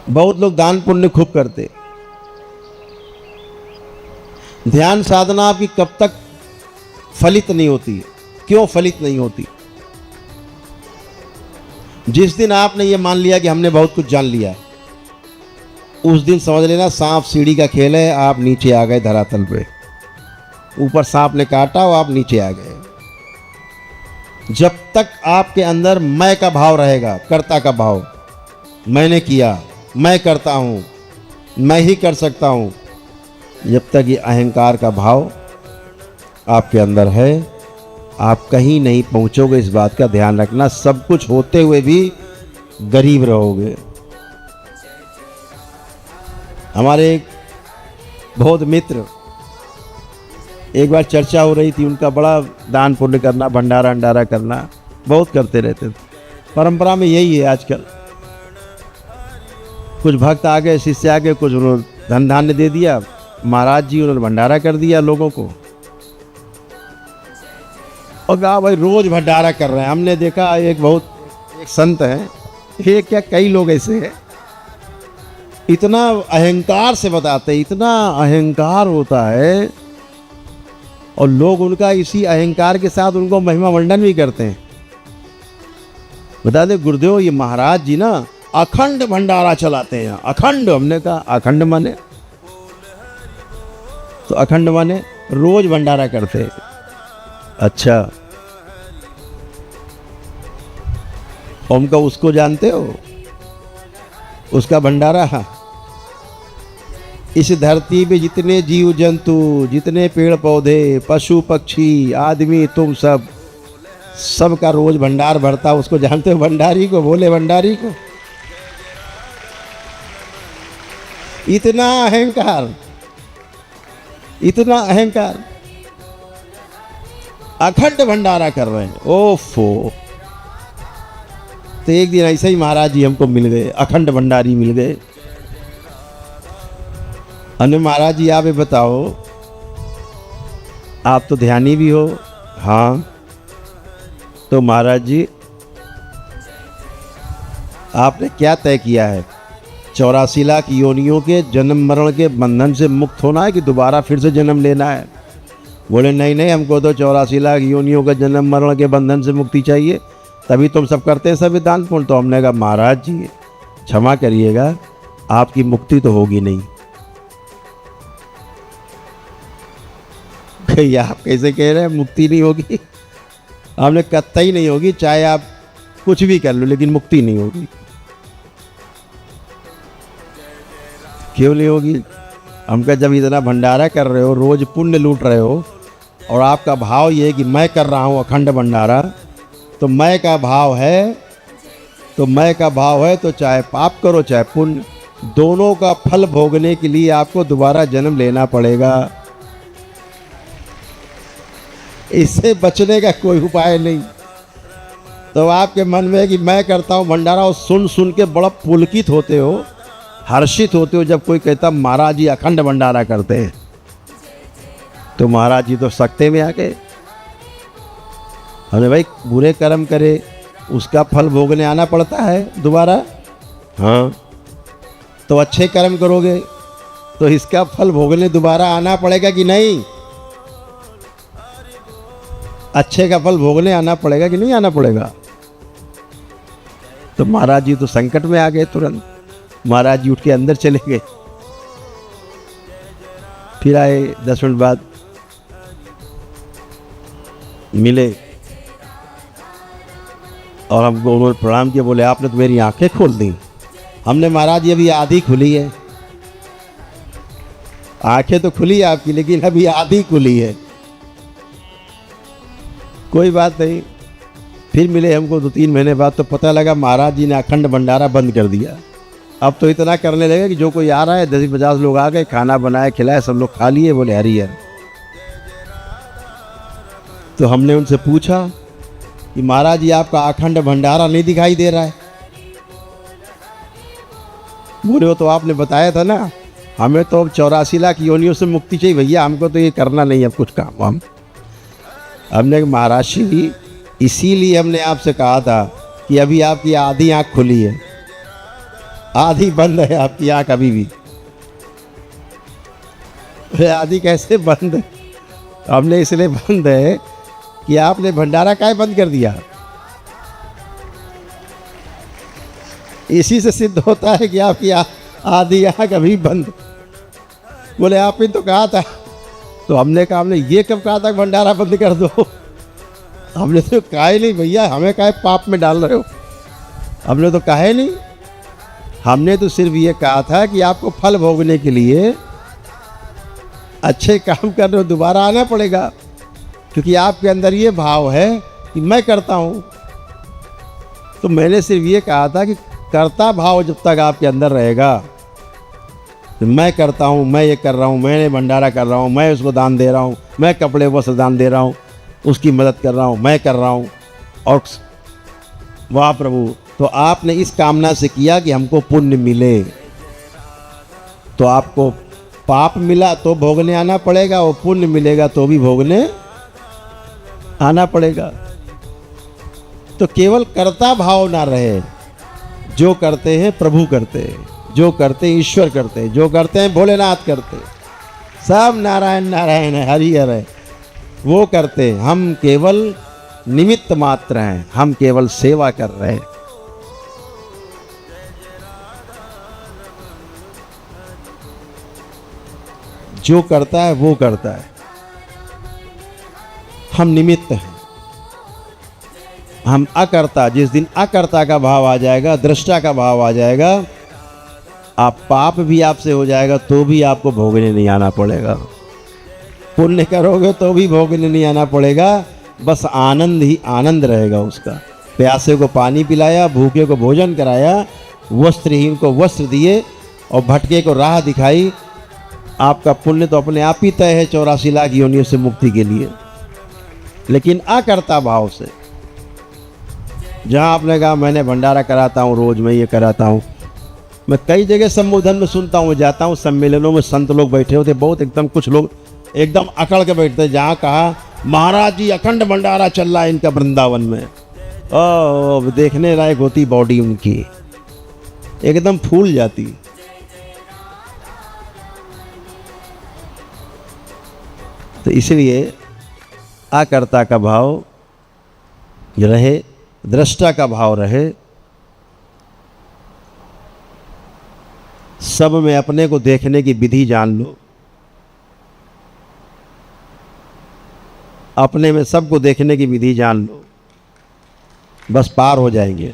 बहुत लोग दान पुण्य खूब करते। ध्यान साधना आपकी कब तक फलित नहीं होती है? क्यों फलित नहीं होती? जिस दिन आपने ये मान लिया कि हमने बहुत कुछ जान लिया, उस दिन समझ लेना सांप सीढ़ी का खेल है, आप नीचे आ गए धरातल पे। ऊपर सांप ने काटा और आप नीचे आ गए। जब तक आपके अंदर मैं का भाव रहेगा, कर्ता का भाव, मैंने किया, मैं करता हूँ, मैं ही कर सकता हूँ, जब तक ये अहंकार का भाव आपके अंदर है, आप कहीं नहीं पहुँचोगे। इस बात का ध्यान रखना। सब कुछ होते हुए भी गरीब रहोगे। हमारे एक बहुत मित्र, एक बार चर्चा हो रही थी, उनका बड़ा दान पुण्य करना, भंडारा अंडारा करना बहुत करते रहते थे। परंपरा में यही है आजकल। कुछ भक्त आ गए, शिष्य आ गए, कुछ उन्होंने धन धान्य दे दिया, महाराज जी उन्होंने भंडारा कर दिया लोगों को, और कहा भाई रोज भंडारा कर रहे हैं। हमने देखा एक संत है, ये क्या कई लोग ऐसे हैं, इतना अहंकार से बताते, इतना अहंकार होता है, और लोग उनका इसी अहंकार के साथ उनको महिमा मंडन भी करते हैं। बता दे गुरुदेव, ये महाराज जी ना अखंड भंडारा चलाते हैं। अखंड, हमने कहा अखंड माने? तो अखंड माने रोज भंडारा करते। अच्छा, उनका उसको जानते हो, उसका भंडारा? इस धरती पे जितने जीव जंतु, जितने पेड़ पौधे, पशु पक्षी, आदमी, तुम सब का रोज भंडार भरता। उसको जानते हो? भंडारी को, भोले भंडारी को। इतना अहंकार, इतना अहंकार, अखंड भंडारा कर रहे हैं। ओफो! तो एक दिन ऐसे ही महाराज जी हमको मिल गए, अखंड भंडारी मिल गए। हमने, महाराज जी आप ये बताओ, आप तो ध्यानी भी हो। हाँ, तो महाराज जी आपने क्या तय किया है? 84 लाख योनियों के जन्म मरण के बंधन से मुक्त होना है कि दोबारा फिर से जन्म लेना है? बोले नहीं नहीं, हमको तो 84 लाख योनियों के जन्म मरण के बंधन से मुक्ति चाहिए, तभी तुम सब करते हैं सभी दान पुण्य। तो हमने कहा महाराज जी क्षमा करिएगा, आपकी मुक्ति तो होगी नहीं। आप कैसे कह रहे हैं मुक्ति नहीं होगी? हमने कतई नहीं होगी, चाहे आप कुछ भी कर लो, लेकिन मुक्ति नहीं होगी। क्यों नहीं होगी? हमका जब इतना भंडारा कर रहे हो, रोज पुण्य लूट रहे हो, और आपका भाव ये है कि मैं कर रहा हूँ अखंड भंडारा, तो मैं का भाव है, तो चाहे पाप करो चाहे पुण्य, दोनों का फल भोगने के लिए आपको दोबारा जन्म लेना पड़ेगा। इससे बचने का कोई उपाय नहीं। तो आपके मन में है कि मैं करता हूँ भंडारा, और सुन सुन के बड़ा पुलकित होते हो, हर्षित होते हो जब कोई कहता महाराज जी अखंड भंडारा करते हैं। तो महाराज जी तो सकते में आ गए। हमने भाई बुरे कर्म करे उसका फल भोगने आना पड़ता है दोबारा। हाँ, तो अच्छे कर्म करोगे तो इसका फल भोगने दोबारा आना पड़ेगा कि नहीं? अच्छे का फल भोगने आना पड़ेगा कि नहीं आना पड़ेगा? तो महाराज जी तो संकट में आ गए। तुरंत महाराज जी उठ के अंदर चले गए। फिर आए 10 मिनट बाद, मिले और हमको उन्होंने प्रणाम किया। बोले आपने तो मेरी आंखें खोल दी। हमने, महाराज जी अभी आधी खुली है। आंखें तो खुली आपकी, लेकिन अभी आधी खुली है। कोई बात नहीं। फिर मिले हमको 2-3 महीने बाद, तो पता लगा महाराज जी ने अखंड भंडारा बंद कर दिया। अब तो इतना करने लगे कि जो कोई आ रहा है, 10-50 लोग आ गए, खाना बनाया खिलाया, सब लोग खा लिए। बोले हरिहर। तो हमने उनसे पूछा कि महाराज जी आपका अखंड भंडारा नहीं दिखाई दे रहा है। बोले वो तो आपने बताया था ना, हमें तो अब 84 लाख योनियों से मुक्ति चाहिए भैया, हमको तो ये करना नहीं है कुछ काम। हमने महाराज जी इसीलिए हमने आपसे कहा था कि अभी आपकी आधी आंख खुली है। आधी बंद है आपकी आँख अभी भी। आधी कैसे बंद है? हमने इसलिए बंद है कि आपने भंडारा काहे बंद कर दिया। इसी से सिद्ध होता है कि आपकी आधी आँख अभी बंद। बोले आपने तो कहा था, तो हमने कहा हमने ये कब कहा था भंडारा बंद कर दो। हमने तो कहा ही नहीं भैया, हमें काहे पाप में डाल रहे हो, हमने तो कहा ही नहीं। हमने तो सिर्फ ये कहा था कि आपको फल भोगने के लिए अच्छे काम करने में दोबारा आना पड़ेगा, क्योंकि आपके अंदर ये भाव है कि मैं करता हूँ। तो मैंने सिर्फ ये कहा था कि कर्ता भाव जब तक आपके अंदर रहेगा, तो मैं करता हूँ, मैं ये कर रहा हूँ, मैंने भंडारा कर रहा हूँ, मैं उसको दान दे रहा हूँ, मैं कपड़े वस्त्र दान दे रहा हूँ, उसकी मदद कर रहा हूँ, मैं कर रहा हूँ। और वाह प्रभु, तो आपने इस कामना से किया कि हमको पुण्य मिले, तो आपको पाप मिला तो भोगने आना पड़ेगा, और पुण्य मिलेगा तो भी भोगने आना पड़ेगा। तो केवल कर्ता भाव ना रहे, जो करते हैं प्रभु करते हैं, जो करते हैं ईश्वर करते हैं, जो करते हैं भोलेनाथ करते हैं, सब नारायण नारायण है, हरि हर है, वो करते हैं। हम केवल निमित्त मात्र हैं, हम केवल सेवा कर रहे हैं। जो करता है वो करता है, हम निमित्त हैं, हम अकर्ता। जिस दिन अकर्ता का भाव आ जाएगा, दृष्टा का भाव आ जाएगा, आप पाप भी आपसे हो जाएगा तो भी आपको भोगने नहीं आना पड़ेगा, पुण्य करोगे तो भी भोगने नहीं आना पड़ेगा, बस आनंद ही आनंद रहेगा उसका। प्यासे को पानी पिलाया, भूखे को भोजन कराया, वस्त्रहीन को वस्त्र दिए और भटके को राह दिखाई। आपका पुण्य तो अपने आप ही तय है 84 लाख योनियों से मुक्ति के लिए। लेकिन अकर्ता भाव से, जहाँ आपने कहा मैंने भंडारा कराता हूँ, रोज मैं ये कराता हूँ, मैं कई जगह संबोधन में सुनता हूँ, जाता हूँ सम्मेलनों में, संत लोग बैठे होते बहुत एकदम, कुछ लोग एकदम अकड़ के बैठते, जहाँ कहा महाराज जी अखंड भंडारा चल रहा है इनका वृंदावन में, ओ देखने लायक होती बॉडी उनकी, एकदम फूल जाती। तो इसलिए अकर्ता का भाव रहे, दृष्टा का भाव रहे, सब में अपने को देखने की विधि जान लो, अपने में सबको देखने की विधि जान लो, बस पार हो जाएंगे।